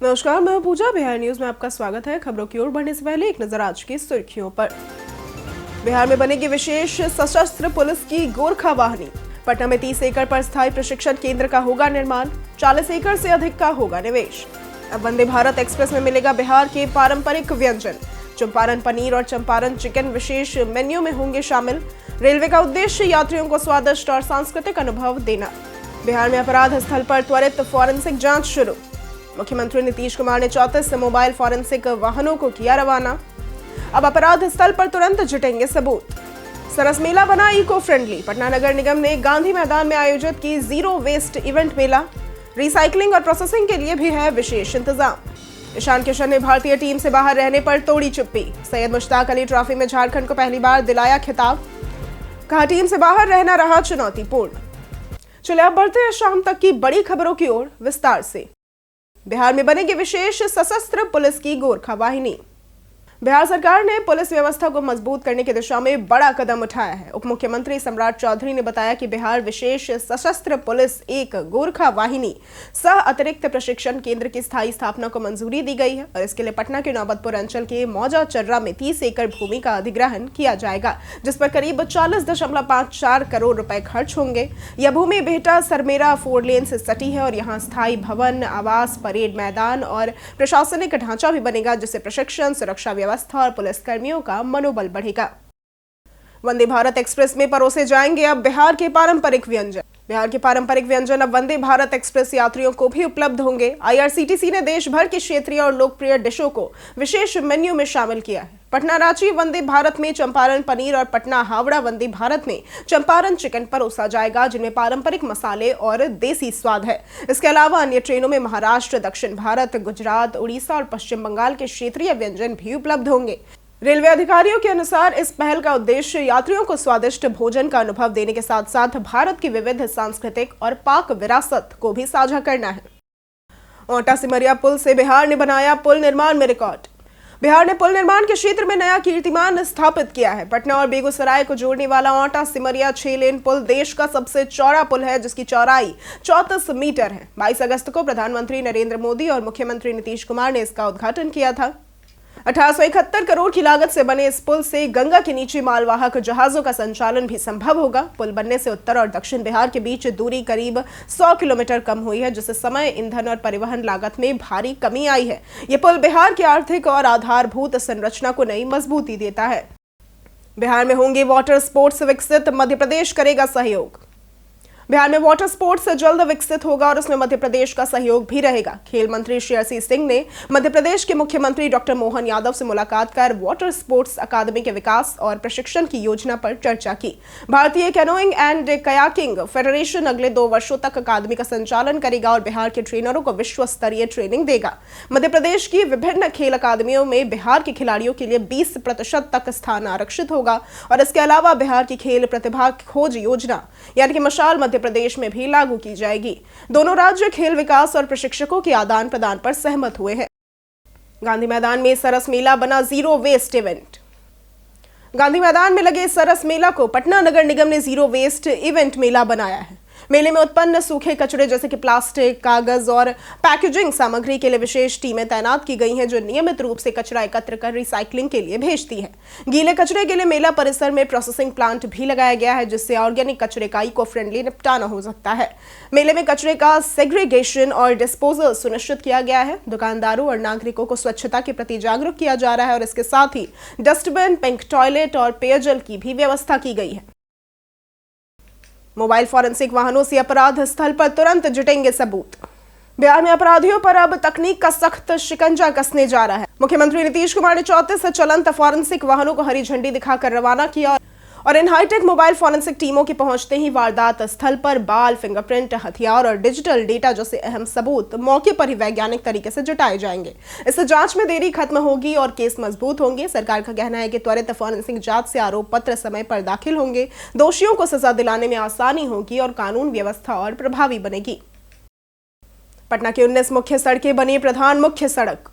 नमस्कार, मैं पूजा। बिहार न्यूज में आपका स्वागत है। खबरों की ओर बढ़ने से पहले एक नजर आज की सुर्खियों पर। बिहार में बनेगी विशेष सशस्त्र पुलिस की गोरखा वाहिनी। पटना में 30 एकड़ पर स्थायी प्रशिक्षण केंद्र का होगा निर्माण। 40 एकड़ से अधिक का होगा निवेश। अब वंदे भारत एक्सप्रेस में मिलेगा बिहार के पारंपरिक व्यंजन। चंपारण पनीर और चंपारण चिकन विशेष मेन्यू में होंगे शामिल। रेलवे का उद्देश्य यात्रियों को स्वादिष्ट और सांस्कृतिक अनुभव देना। बिहार में अपराध स्थल पर त्वरित फॉरेंसिक जांच शुरू। मुख्यमंत्री नीतीश कुमार ने 34 मोबाइल फॉरेंसिक वाहनों को किया रवाना। अब अपराध स्थल पर तुरंत जुटेंगे सबूत। सरस मेला बना इको फ्रेंडली। पटना नगर निगम ने गांधी मैदान में आयोजित की जीरो वेस्ट इवेंट मेला। रिसाइकलिंग और प्रोसेसिंग के लिए भी है विशेष इंतजाम। ईशान किशन ने भारतीय टीम से बाहर रहने पर तोड़ी चुप्पी। सैयद मुश्ताक अली ट्रॉफी में झारखंड को पहली बार दिलाया खिताब। कहा, टीम से बाहर रहना रहा चुनौतीपूर्ण। चलिए अब बढ़ते हैं शाम तक की बड़ी खबरों की ओर विस्तार से। बिहार में बनेगी विशेष सशस्त्र पुलिस की गोरखा वाहिनी। बिहार सरकार ने पुलिस व्यवस्था को मजबूत करने की दिशा में बड़ा कदम उठाया है। उप मुख्यमंत्री सम्राट चौधरी ने बताया कि बिहार विशेष सशस्त्र पुलिस एक गोरखा वाहिनी सह अतिरिक्त प्रशिक्षण केंद्र की स्थायी स्थापना को मंजूरी दी गई है और इसके लिए पटना के नौबतपुर अंचल के मौजा चर्रा में 30 एकड़ भूमि का अधिग्रहण किया जाएगा, जिस पर करीब 40.54 करोड़ रुपए खर्च होंगे। यह भूमि बेहटा सरमेरा 4 लेन से सटी है और यहाँ स्थायी भवन, आवास, परेड मैदान और प्रशासनिक ढांचा भी बनेगा, जिससे प्रशिक्षण, सुरक्षा व्यवस्था और पुलिसकर्मियों का मनोबल बढ़ेगा। वंदे भारत एक्सप्रेस में परोसे जाएंगे अब बिहार के पारंपरिक व्यंजन। बिहार के पारंपरिक व्यंजन अब वंदे भारत एक्सप्रेस यात्रियों को भी उपलब्ध होंगे। आईआरसीटीसी ने देश भर की क्षेत्रीय और लोकप्रिय डिशों को विशेष मेन्यू में शामिल किया है। पटना रांची वंदे भारत में चंपारण पनीर और पटना हावड़ा वंदे भारत में चंपारण चिकन परोसा जाएगा, जिनमें पारंपरिक मसाले और देसी स्वाद है। इसके अलावा अन्य ट्रेनों में महाराष्ट्र, दक्षिण भारत, गुजरात, उड़ीसा और पश्चिम बंगाल के क्षेत्रीय व्यंजन भी उपलब्ध होंगे। रेलवे अधिकारियों के अनुसार इस पहल का उद्देश्य यात्रियों को स्वादिष्ट भोजन का अनुभव देने के साथ साथ भारत की विविध सांस्कृतिक और पाक विरासत को भी साझा करना है। ओटा सिमरिया पुल से बिहार ने बनाया पुल निर्माण में रिकॉर्ड। बिहार ने पुल निर्माण के क्षेत्र में नया कीर्तिमान स्थापित किया है। पटना और बेगूसराय को जोड़ने वाला ओटा सिमरिया 6 लेन पुल देश का सबसे चौड़ा पुल है, जिसकी चौड़ाई 34 मीटर है। 22 अगस्त को प्रधानमंत्री नरेंद्र मोदी और मुख्यमंत्री नीतीश कुमार ने इसका उद्घाटन किया था। 1871 करोड़ की लागत से बने इस पुल से गंगा के नीचे मालवाहक जहाजों का संचालन भी संभव होगा। पुल बनने से उत्तर और दक्षिण बिहार के बीच दूरी करीब 100 किलोमीटर कम हुई है, जिससे समय, ईंधन और परिवहन लागत में भारी कमी आई है। ये पुल बिहार की आर्थिक और आधारभूत संरचना को नई मजबूती देता है। बिहार में होंगे वाटर स्पोर्ट्स विकसित, मध्य प्रदेश करेगा सहयोग। बिहार में वाटर स्पोर्ट्स जल्द विकसित होगा और उसमें मध्य प्रदेश का सहयोग भी रहेगा। खेल मंत्री श्री RC सिंह ने मध्य प्रदेश के मुख्यमंत्री डॉक्टर मोहन यादव से मुलाकात कर वाटर स्पोर्ट्स अकादमी के विकास और प्रशिक्षण की योजना पर चर्चा की। भारतीय कैनोइंग एंड कयाकिंग फेडरेशन अगले 2 वर्षों तक अकादमी का संचालन करेगा और बिहार के ट्रेनरों को विश्व स्तरीय ट्रेनिंग देगा। मध्य प्रदेश की विभिन्न खेल अकादमियों में बिहार के खिलाड़ियों के लिए 20% तक स्थान आरक्षित होगा और इसके अलावा बिहार की खेल प्रतिभा खोज योजना यानी कि मशाल मध्य प्रदेश में भी लागू की जाएगी। दोनों राज्य खेल विकास और प्रशिक्षकों के आदान प्रदान पर सहमत हुए हैं। गांधी मैदान में सरस मेला बना जीरो वेस्ट इवेंट। गांधी मैदान में लगे सरस मेला को पटना नगर निगम ने जीरो वेस्ट इवेंट मेला बनाया है। मेले में उत्पन्न सूखे कचरे जैसे कि प्लास्टिक, कागज और पैकेजिंग सामग्री के लिए विशेष टीमें तैनात की गई हैं, जो नियमित रूप से कचरा एकत्र कर रिसाइकलिंग के लिए भेजती है। गीले कचरे के लिए मेला परिसर में प्रोसेसिंग प्लांट भी लगाया गया है, जिससे ऑर्गेनिक कचरे का इको फ्रेंडली निपटाना हो सकता है। मेले में कचरे का सेग्रीगेशन और डिस्पोजल सुनिश्चित किया गया है। दुकानदारों और नागरिकों को स्वच्छता के प्रति जागरूक किया जा रहा है और इसके साथ ही डस्टबिन, पिंक टॉयलेट और पेयजल की भी व्यवस्था की गई है। मोबाइल फॉरेंसिक वाहनों से अपराध स्थल पर तुरंत जुटेंगे सबूत। बिहार में अपराधियों पर अब तकनीक का सख्त शिकंजा कसने जा रहा है। मुख्यमंत्री नीतीश कुमार ने 34 चलंत फॉरेंसिक वाहनों को हरी झंडी दिखाकर रवाना किया और इन हाईटेक मोबाइल फॉरेंसिक टीमों के पहुंचते ही वारदात स्थल पर बाल, फिंगरप्रिंट, हथियार और डिजिटल डेटा जैसे अहम सबूत मौके पर ही वैज्ञानिक तरीके से जुटाए जाएंगे। इससे जांच में देरी खत्म होगी और केस मजबूत होंगे। सरकार का कहना है कि त्वरित फॉरेंसिक जांच से आरोप पत्र समय पर दाखिल होंगे, दोषियों को सजा दिलाने में आसानी होगी और कानून व्यवस्था और प्रभावी बनेगी। पटना की 19 मुख्य सड़कें बनी प्रधान मुख्य सड़क।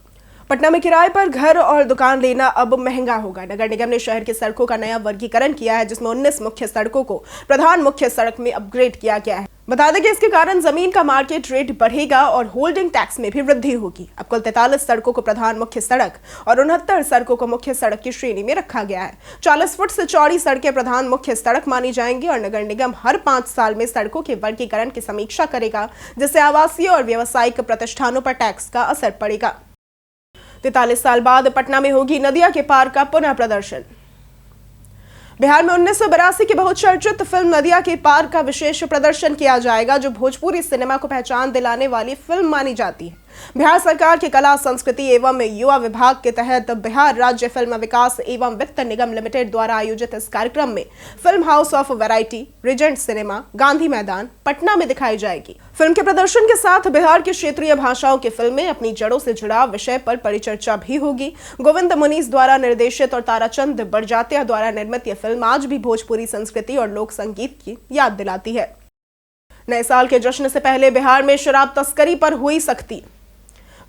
पटना में किराए पर घर और दुकान लेना अब महंगा होगा। नगर निगम ने शहर की सड़कों का नया वर्गीकरण किया है, जिसमें 19 मुख्य सड़कों को प्रधान मुख्य सड़क में अपग्रेड किया गया है। बता दें कि इसके कारण जमीन का मार्केट रेट बढ़ेगा और होल्डिंग टैक्स में भी वृद्धि होगी। अब कुल 43 सड़कों को प्रधान मुख्य सड़क और 69 सड़कों को मुख्य सड़क की श्रेणी में रखा गया है। 40 फुट से चौड़ी सड़कें प्रधान मुख्य सड़क मानी जाएंगी और नगर निगम हर 5 साल में सड़कों के वर्गीकरण की समीक्षा करेगा, जिससे आवासीय और व्यावसायिक प्रतिष्ठानों पर टैक्स का असर पड़ेगा। 43 साल बाद पटना में होगी नदिया के पार का पुनः प्रदर्शन। बिहार में 1982 की बहुचर्चित फिल्म नदिया के पार का विशेष प्रदर्शन किया जाएगा, जो भोजपुरी सिनेमा को पहचान दिलाने वाली फिल्म मानी जाती है। बिहार सरकार के कला संस्कृति एवं युवा विभाग के तहत बिहार राज्य फिल्म विकास एवं वित्त निगम लिमिटेड द्वारा आयोजित इस कार्यक्रम में film House of Variety, Regent Cinema, Gandhi Maidan, Patna में दिखाई जाएगी। फिल्म के प्रदर्शन के साथ बिहार की क्षेत्रीय भाषाओं की फिल्में, अपनी जड़ों से जुड़ाव विषय पर परिचर्चा भी होगी। गोविंद मुनीस द्वारा निर्देशित और ताराचंद बड़जात्या द्वारा निर्मित यह फिल्म आज भी भोजपुरी संस्कृति और लोक संगीत की याद दिलाती है। नए साल के जश्न से पहले बिहार में शराब तस्करी पर हुई सख्ती।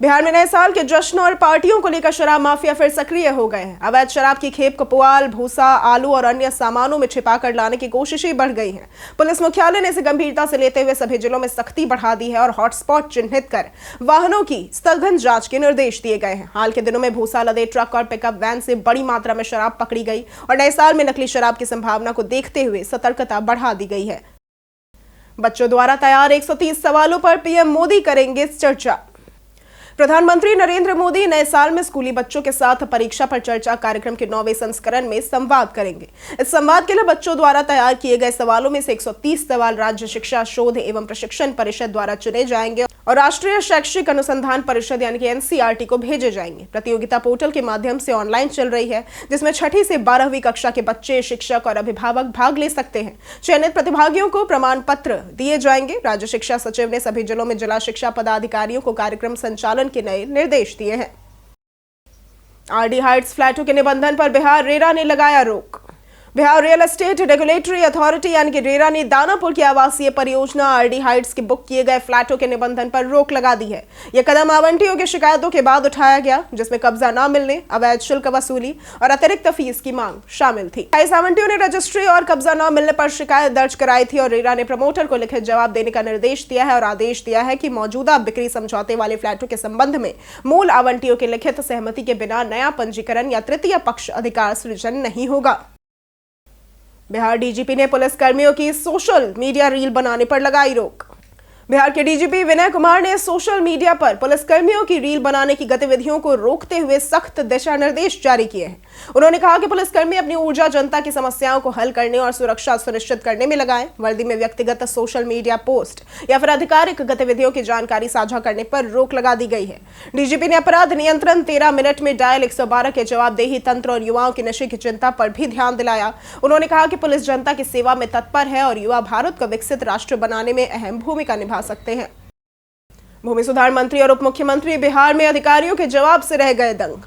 बिहार में नए साल के जश्न और पार्टियों को लेकर शराब माफिया फिर सक्रिय हो गए हैं। अवैध शराब की खेप को पुआल, भूसा, आलू और अन्य सामानों में छिपाकर लाने की कोशिशें बढ़ गई हैं। पुलिस मुख्यालय ने इसे गंभीरता से लेते हुए सभी जिलों में सख्ती बढ़ा दी है और हॉटस्पॉट चिन्हित कर वाहनों की सघन जांच के निर्देश दिए गए हैं। हाल के दिनों में भूसा लदे ट्रक और पिकअप वैन से बड़ी मात्रा में शराब पकड़ी गई और नए साल में नकली शराब की संभावना को देखते हुए सतर्कता बढ़ा दी गई है। बच्चों द्वारा तैयार 130 सवालों पर पीएम मोदी करेंगे चर्चा। प्रधानमंत्री नरेंद्र मोदी नए साल में स्कूली बच्चों के साथ परीक्षा पर चर्चा कार्यक्रम के 9वें संस्करण में संवाद करेंगे। इस संवाद के लिए बच्चों द्वारा तैयार किए गए सवालों में से 130 सवाल राज्य शिक्षा शोध एवं प्रशिक्षण परिषद द्वारा चुने जाएंगे और राष्ट्रीय शैक्षिक अनुसंधान परिषद यानी कि एनसीईआरटी को भेजे जाएंगे। प्रतियोगिता पोर्टल के माध्यम से ऑनलाइन चल रही है, जिसमें 6ठी से 12वीं कक्षा के बच्चे, शिक्षक और अभिभावक भाग ले सकते हैं। चयनित प्रतिभागियों को प्रमाण पत्र दिए जाएंगे। राज्य शिक्षा सचिव ने सभी जिलों में जिला शिक्षा पदाधिकारियों को कार्यक्रम संचालन के नए निर्देश दिए हैं। आरडी हाइट्स फ्लैटों के निबंधन पर बिहार रेरा ने लगाया रोक। Bihar real estate regulatory authority यानी कि रेरा ने दानापुर की आवासीय परियोजना आरडी हाइट्स के बुक किए गए फ्लैटों के निबंधन पर रोक लगा दी है। यह कदम आवंटियों की शिकायतों के बाद उठाया गया, जिसमें कब्जा न मिलने, अवैध शुल्क वसूली और अतिरिक्त फीस की मांग शामिल थी। इस आवंटियों ने रजिस्ट्री और कब्जा न मिलने पर शिकायत दर्ज कराई थी और रेरा ने प्रमोटर को लिखित जवाब देने का निर्देश दिया है और आदेश दिया है कि मौजूदा बिक्री समझौते वाले फ्लैटों के संबंध में मूल आवंटियों के लिखित सहमति के बिना नया पंजीकरण या तृतीय पक्ष अधिकार सृजन नहीं होगा। बिहार डीजीपी ने पुलिस कर्मियों की सोशल मीडिया रील बनाने पर लगाई रोक। बिहार के डीजीपी विनय कुमार ने सोशल मीडिया पर पुलिसकर्मियों की रील बनाने की गतिविधियों को रोकते हुए सख्त दिशा निर्देश जारी किए हैं। उन्होंने कहा कि पुलिसकर्मी अपनी ऊर्जा जनता की समस्याओं को हल करने और सुरक्षा सुनिश्चित करने में लगाएं। वर्दी में व्यक्तिगत सोशल मीडिया पोस्ट या फिर आधिकारिक गतिविधियों की जानकारी साझा करने पर रोक लगा दी गई है। डीजीपी ने अपराध नियंत्रण 13 मिनट में डायल 112 के जवाबदेही तंत्र और युवाओं की नशे की चिंता पर भी ध्यान दिलाया। उन्होंने कहा कि पुलिस जनता की सेवा में तत्पर है और युवा भारत को विकसित राष्ट्र बनाने में अहम भूमिका निभा सकते हैं। भूमि सुधार मंत्री और उप मुख्यमंत्री बिहार में अधिकारियों के जवाब से रह गए दंग।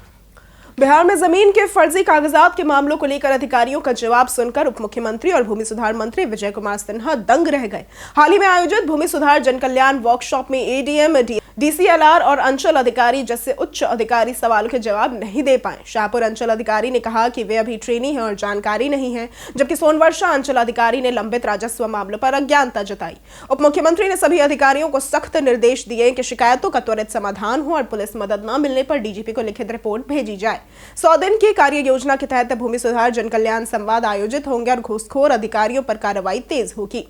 बिहार में जमीन के फर्जी कागजात के मामलों को लेकर अधिकारियों का जवाब सुनकर उप मुख्यमंत्री और भूमि सुधार मंत्री विजय कुमार सिन्हा दंग रह गए। हाल ही में आयोजित भूमि सुधार जनकल्याण वर्कशॉप में एडीएम, डीसीएलआर और अंचल अधिकारी जैसे उच्च अधिकारी सवालों के जवाब नहीं दे पाए। शाहपुर अंचल अधिकारी ने कहा कि वे अभी ट्रेनी हैं और जानकारी नहीं है, जबकि सोनवर्षा अंचल अधिकारी ने लंबित राजस्व मामलों पर अज्ञानता जताई। उप मुख्यमंत्री ने सभी अधिकारियों को सख्त निर्देश दिए कि शिकायतों का त्वरित समाधान हो और पुलिस मदद न मिलने पर डीजीपी को लिखित रिपोर्ट भेजी जाए। 100 दिन की कार्य योजना के तहत भूमि सुधार जनकल्याण संवाद आयोजित होंगे और घूसखोर अधिकारियों पर कार्रवाई तेज होगी।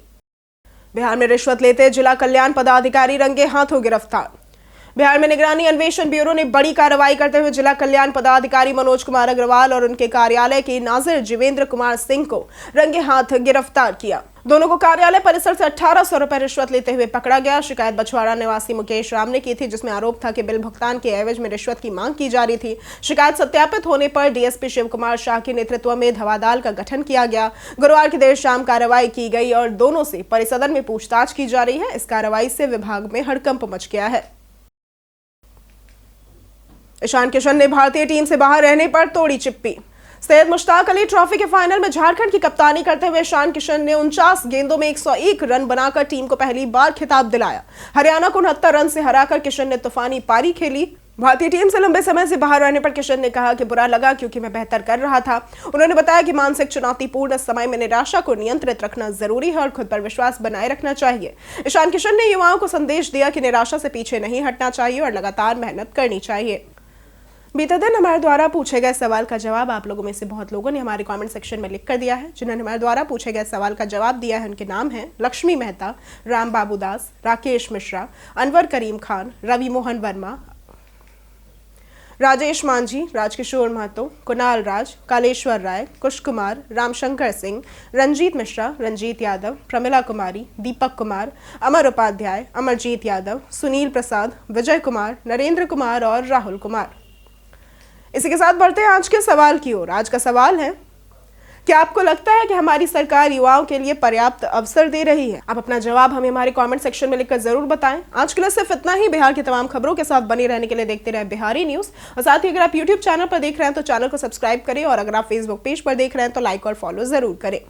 बिहार में रिश्वत लेते जिला कल्याण पदाधिकारी रंगे हाथों गिरफ्तार। बिहार में निगरानी अन्वेषण ब्यूरो ने बड़ी कार्रवाई करते हुए जिला कल्याण पदाधिकारी मनोज कुमार अग्रवाल और उनके कार्यालय के नाजिर जीवेंद्र कुमार सिंह को रंगे हाथ गिरफ्तार किया। दोनों को कार्यालय परिसर से 1800 रुपए रिश्वत लेते हुए पकड़ा गया। शिकायत बछवाड़ा निवासी मुकेश राम ने की थी, जिसमें आरोप था कि बिल भुगतान के एवज में रिश्वत की मांग की जा रही थी। शिकायत सत्यापित होने पर डीएसपी शिव कुमार शाह के नेतृत्व में धवादाल का गठन किया गया। गुरुवार की देर शाम कार्रवाई की गई और दोनों से परिसदन में पूछताछ की जा रही है। इस कार्रवाई से विभाग में हड़कंप मच गया है। ईशान किशन ने भारतीय टीम से बाहर रहने पर तोड़ी चिप्पी। सैयद मुश्ताक अली ट्रॉफी के फाइनल में झारखंड की कप्तानी करते हुए ईशान किशन ने 49 गेंदों में 101 रन बनाकर टीम को पहली बार खिताब दिलाया। हरियाणा को 69 रन से हराकर किशन ने तूफानी पारी खेली। भारतीय टीम से लंबे समय से बाहर रहने पर किशन ने कहा कि बुरा लगा क्योंकि मैं बेहतर कर रहा था। उन्होंने बताया कि मानसिक चुनौतीपूर्ण समय में निराशा को नियंत्रित रखना जरूरी है और खुद पर विश्वास बनाए रखना चाहिए। ईशान किशन ने युवाओं को संदेश दिया कि निराशा से पीछे नहीं हटना चाहिए और लगातार मेहनत करनी चाहिए। बीते दिन हमारे द्वारा पूछे गए सवाल का जवाब आप लोगों में से बहुत लोगों ने हमारे कमेंट सेक्शन में लिख कर दिया है। जिन्होंने हमारे द्वारा पूछे गए सवाल का जवाब दिया है उनके नाम हैं लक्ष्मी मेहता, राम बाबू दास, राकेश मिश्रा, अनवर करीम खान, रवि मोहन वर्मा, राजेश मांझी, राजकिशोर महतो, कुणाल राज, कालेश्वर राय, कुश कुमार, रामशंकर सिंह, रंजीत मिश्रा, रंजीत यादव, प्रमिला कुमारी, दीपक कुमार, अमर उपाध्याय, अमरजीत यादव, सुनील प्रसाद, विजय कुमार, नरेंद्र कुमार और राहुल कुमार। इसी के साथ बढ़ते हैं आज के सवाल की ओर। आज का सवाल है, क्या आपको लगता है कि हमारी सरकार युवाओं के लिए पर्याप्त अवसर दे रही है? आप अपना जवाब हमें हमारे कमेंट सेक्शन में लिखकर जरूर बताएं। आज के लिए सिर्फ इतना ही। बिहार की तमाम खबरों के साथ बने रहने के लिए देखते रहे बिहारी न्यूज। और साथ ही अगर आप यूट्यूब चैनल पर देख रहे हैं तो चैनल को सब्सक्राइब करें और अगर आप फेसबुक पेज पर देख रहे हैं तो लाइक और फॉलो जरूर करें।